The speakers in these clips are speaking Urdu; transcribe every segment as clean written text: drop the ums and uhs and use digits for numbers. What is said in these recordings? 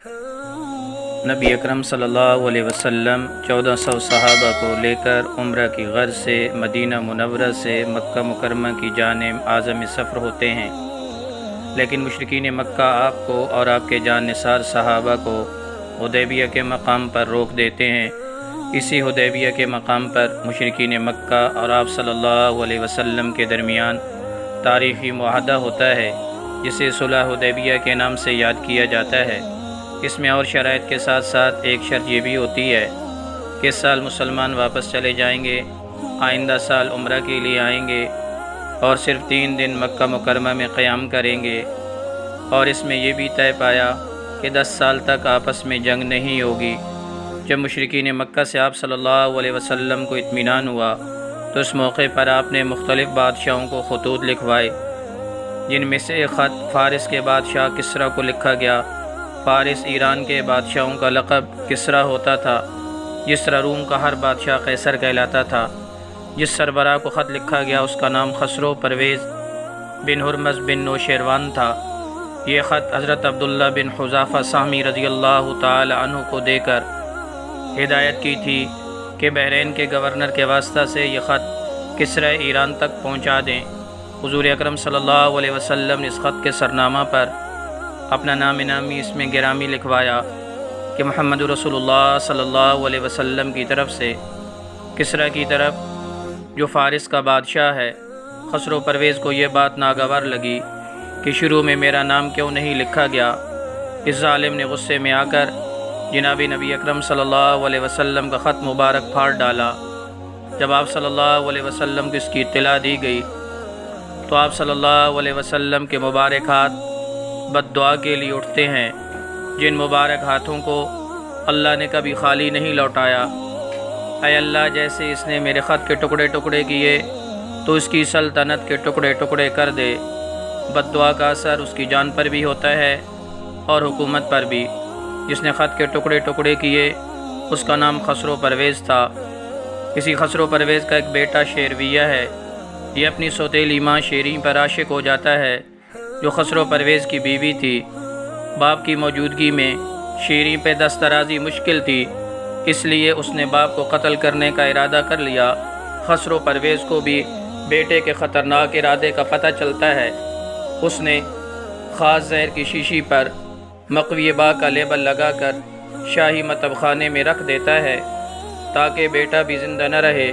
نبی اکرم صلی اللہ علیہ وسلم 1400 صحابہ کو لے کر عمرہ کی غرض سے مدینہ منورہ سے مکہ مکرمہ کی جانب عازم سفر ہوتے ہیں، لیکن مشرکین مکہ آپ کو اور آپ کے جان نثار صحابہ کو حدیبیہ کے مقام پر روک دیتے ہیں۔ اسی حدیبیہ کے مقام پر مشرکین مکہ اور آپ صلی اللہ علیہ وسلم کے درمیان تاریخی معاہدہ ہوتا ہے، جسے صلح حدیبیہ کے نام سے یاد کیا جاتا ہے۔ اس میں اور شرائط کے ساتھ ساتھ ایک شرط یہ بھی ہوتی ہے کہ اس سال مسلمان واپس چلے جائیں گے، آئندہ سال عمرہ کے لیے آئیں گے اور صرف 3 دن مکہ مکرمہ میں قیام کریں گے، اور اس میں یہ بھی طے پایا کہ 10 سال تک آپس میں جنگ نہیں ہوگی۔ جب مشرکین مکہ سے آپ صلی اللہ علیہ وسلم کو اطمینان ہوا تو اس موقع پر آپ نے مختلف بادشاہوں کو خطوط لکھوائے، جن میں سے ایک خط فارس کے بادشاہ کسریٰ کو لکھا گیا۔ فارس ایران کے بادشاہوں کا لقب کسریٰ ہوتا تھا، جس طرح روم کا ہر بادشاہ قیصر کہلاتا تھا۔ جس سربراہ کو خط لکھا گیا اس کا نام خسرو پرویز بن ہرمز بن نوشیروان تھا۔ یہ خط حضرت عبداللہ بن حذافہ سہمی رضی اللہ تعالی عنہ کو دے کر ہدایت کی تھی کہ بحرین کے گورنر کے واسطہ سے یہ خط کسریٰ ایران تک پہنچا دیں۔ حضور اکرم صلی اللہ علیہ وسلم نے اس خط کے سرنامہ پر اپنا نام نامی اس میں گرامی لکھوایا کہ محمد رسول اللہ صلی اللہ علیہ وسلم کی طرف سے کسریٰ کی طرف، جو فارس کا بادشاہ ہے۔ خسرو پرویز کو یہ بات ناگوار لگی کہ شروع میں میرا نام کیوں نہیں لکھا گیا۔ اس ظالم نے غصے میں آ کر جناب نبی اکرم صلی اللہ علیہ وسلم کا خط مبارک پھاڑ ڈالا۔ جب آپ صلی اللہ علیہ وسلم کو اس کی اطلاع دی گئی تو آپ صلی اللہ علیہ وسلم کے مبارک ہاتھ بد دعا کے لیے اٹھتے ہیں، جن مبارک ہاتھوں کو اللہ نے کبھی خالی نہیں لوٹایا۔ اے اللہ، جیسے اس نے میرے خط کے ٹکڑے ٹکڑے کیے تو اس کی سلطنت کے ٹکڑے ٹکڑے کر دے۔ بد دعا کا اثر اس کی جان پر بھی ہوتا ہے اور حکومت پر بھی۔ جس نے خط کے ٹکڑے ٹکڑے کیے اس کا نام خسرو پرویز تھا۔ اسی خسرو پرویز کا ایک بیٹا شیرویہ ہے۔ یہ اپنی سوتیلی ماں شیریں پر عاشق ہو جاتا ہے، جو خسرو پرویز کی بیوی تھی۔ باپ کی موجودگی میں شیریں پہ دسترازی مشکل تھی، اس لیے اس نے باپ کو قتل کرنے کا ارادہ کر لیا۔ خسرو پرویز کو بھی بیٹے کے خطرناک ارادے کا پتہ چلتا ہے۔ اس نے خاص زہر کی شیشی پر مقوی با کا لیبل لگا کر شاہی مطب خانے میں رکھ دیتا ہے تاکہ بیٹا بھی زندہ نہ رہے۔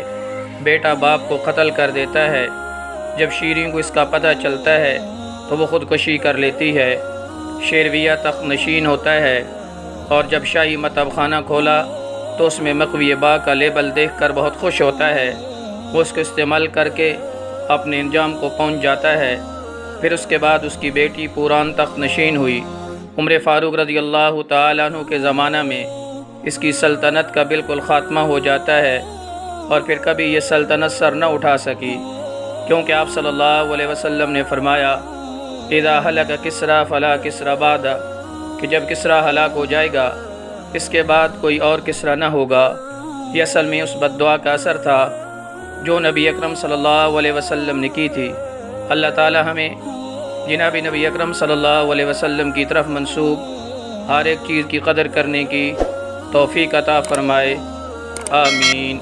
بیٹا باپ کو قتل کر دیتا ہے۔ جب شیریں کو اس کا پتہ چلتا ہے تو وہ خودکشی کر لیتی ہے۔ شیرویہ تخت نشین ہوتا ہے اور جب شاہی مطب خانہ کھولا تو اس میں مقوی با کا لیبل دیکھ کر بہت خوش ہوتا ہے۔ وہ اس کو استعمال کر کے اپنے انجام کو پہنچ جاتا ہے۔ پھر اس کے بعد اس کی بیٹی پوران تخت نشین ہوئی۔ عمر فاروق رضی اللہ تعالیٰ عنہ کے زمانہ میں اس کی سلطنت کا بالکل خاتمہ ہو جاتا ہے اور پھر کبھی یہ سلطنت سر نہ اٹھا سکی، کیونکہ آپ صلی اللہ علیہ وسلم نے فرمایا اذا ہلک کسریٰ فلا کسریٰ بعد، کہ جب کسریٰ ہلاک ہو جائے گا اس کے بعد کوئی اور کسریٰ نہ ہوگا۔ یہ اصل میں اس بد دعا کا اثر تھا جو نبی اکرم صلی اللہ علیہ وسلم نے کی تھی۔ اللہ تعالی ہمیں جناب نبی اکرم صلی اللہ علیہ وسلم کی طرف منسوب ہر ایک چیز کی قدر کرنے کی توفیق عطا فرمائے، آمین۔